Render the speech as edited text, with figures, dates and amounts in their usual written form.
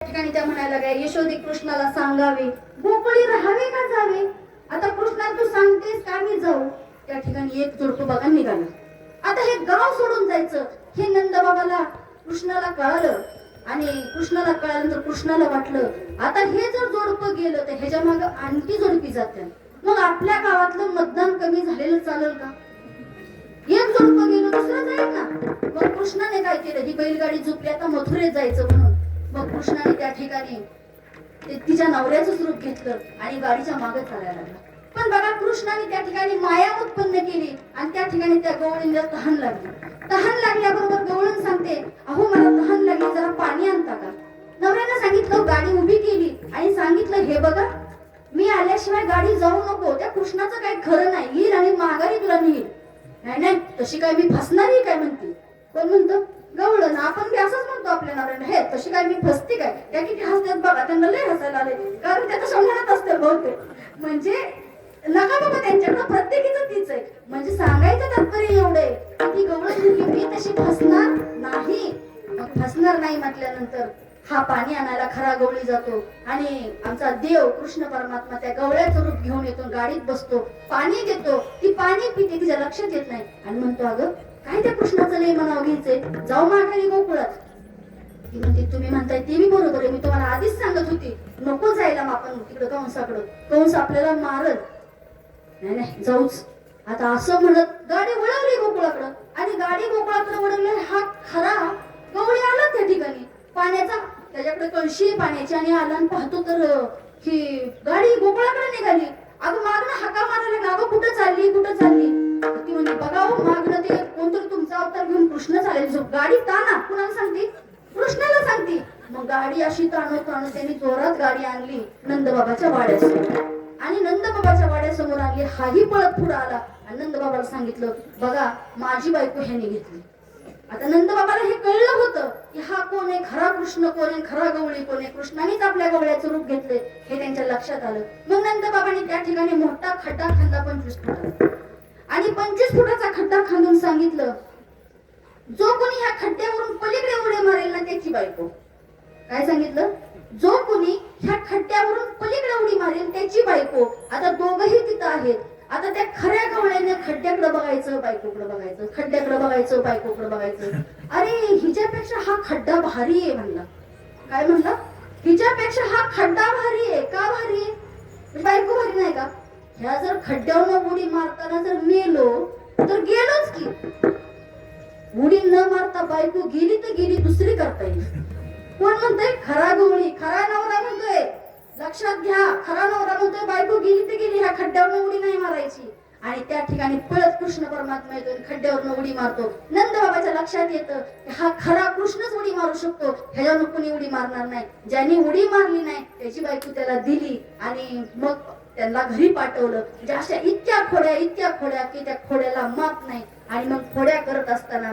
ठिकाणी त्या म्हणायला लागल्या, यशोदे कृष्णाला सांगावे गोकुळी राहावे का जावे. आता कृष्णा तू सांगतेस का मी जाऊ. त्या ठिकाणी एक जोडपं बघा निघालं. आता हे गाव सोडून जायचं हे नंदबाबाला कृष्णाला कळालं. आणि कृष्णाला कळाल्यानंतर कृष्णाला वाटलं आता हे जर जोडपं गेलं तर ह्याच्या मागे आणखी जोडपी जाते. मग आपल्या गावातलं मतदान कमी झालेलं चालेल का. एक जोडपं गेलं दुसरं जाईल ना. मग कृष्णाने काय केलं, ही बैलगाडी झुकली आता मथुरेत जायचं म्हणून. मग कृष्णाने त्या ठिकाणी तिच्या नवऱ्याचं रूप घेतलं आणि गाडीच्या मागे चालायला लागला. पण बघा कृष्णाने त्या ठिकाणी माया उत्पन्न केली आणि त्या ठिकाणी त्या गवळीला तहान लागली. तहान लागल्याबरोबर गवळण सांगते, अहो मला तहान लागली, जरा पाणी आणता का. नवऱ्याने सांगितलं, गाडी उभी केली आणि सांगितलं, हे बघा मी आल्याशिवाय गाडी जाऊ नको. त्या कृष्णाचं काही खरं नाही, येईल आणि माघारी तुला नेईल. नाही नाही तशी काय मी फसणारी काय म्हणते. कोण म्हणतं, गवळण. आपण बी असंच म्हणतो आपल्या नवऱ्याने, हे तशी काय मी फसते काय. त्या किती हसतात बघा, त्यांना लय हसायला आले, कारण त्याचं समजण्यात असते बहुतेक. म्हणजे नका बाबा त्यांच्याकडे प्रत्येकीचं तीच आहे. म्हणजे सांगायचं तात्पर्य एवढे ती गवळण की मी तशी फसणार नाही. मग फसणार नाही म्हटल्यानंतर हा पाणी आणायला खरा गवळी जातो आणि आमचा देव कृष्ण परमात्मा त्या गवळ्याचं रूप घेऊन येतो, गाडीत बसतो, पाणी देतो. ती पाणी पिते, तिच्या लक्षात येत नाही आणि म्हणतो, अगं काय त्या कृष्णाचं लय मनाव घ्यायचंय, जाऊ माघारी गोकुळात. ती म्हणते, तुम्ही म्हणताय ते बी बरोबर आहे, मी तुम्हाला आधीच सांगत होती नको जायला आपण तिकडं कंसाकडं, कंस आपल्याला मारल. नाही नाही जाऊच. आता असं म्हणत गाडी वळवली गोकुळाकडं आणि गाडी गोकुळाकडे वळवली. हा खरा गवळी आला त्या ठिकाणी पाण्याचा, त्याच्याकडे कळशी पाण्याची आणि आला आणि पाहतो तर ही गाडी गोकुळाकडे निघाली. अगं मागणं हाका मारायला लागला, अगं कुठं चालली कुठं चालली. ती म्हणते, बघा हो मागणं ते कोणतरी तुमचा अवतार घेऊन कृष्ण चालेल. गाडी ताना कुणाला सांगते, कृष्णाला सांगते. मग गाडी अशी ताणत ताणत त्यांनी जोरात गाडी आणली नंदबाबाच्या वाड्यासमोर आणि नंदबाबाच्या वाड्यासमोर आणली. हाही पळत पुढे आला आणि नंदबाबाला सांगितलं, बघा माझी बायको ह्याने घेतली. आता नंदबाबाला हे कळलं होतं की हा कोण आहे, खरा कृष्ण कोण आहे, खरा गवळी कोण आहे. कृष्णानेच आपल्या गवळ्याचं रूप घेतले हे त्यांच्या लक्षात आलं. मग नंदबाबाने त्या ठिकाणी मोठा खड्डा खांदा 25 फुटाचा आणि 25 फुटाचा खड्डा खांदून सांगितलं, जो कोणी ह्या खड्ड्यावरून पलीकडे उडी मारेल ना त्याची बायको. काय सांगितलं, जो कोणी ह्या खड्ड्यावरून पलीकडे उडी मारेल त्याची बायको. आता दोघही तिथं आहेत. आता त्या खऱ्या गवळ्याने खड्ड्याकडे बघायचं, बायकोकडे बघायचं, खड्ड्याकडे बघायचं, बायकोकडे बघायचं. अरे हिच्यापेक्षा हा खड्डा भारी आहे म्हणला. काय म्हणला, हिच्यापेक्षा हा खड्डा भारी आहे. का भारी आहे, बायको भारी नाही का. ह्या जर खड्ड्यावर उडी मारताना जर मेलो तर गेलोच की. उडी न मारता बायको गेली तर गेली, दुसरी करता येईल. कोण म्हणतोय, खरा गवळी, खरा नवरा म्हणतोय. लक्षात घ्या, खरा नवरा म्हणतोय बायको गेली तर गेली, ह्या खड्ड्यावर उडी नाही मारायची. आणि त्या ठिकाणी पळत कृष्ण परमात्मा येतो, खड्ड्यावर उडी मारतो. नंदबाबाच्या लक्षात येतं हा खरा कृष्णच उडी मारू शकतो, ह्याच्यावर कोणी उडी मारणार नाही. ज्यांनी उडी मारली नाही त्याची बायको त्याला दिली आणि मग त्यांना घरी पाठवलं. म्हणजे अशा इतक्या खोड्या की त्या खोड्याला माप नाही. आणि मग खोड्या करत असताना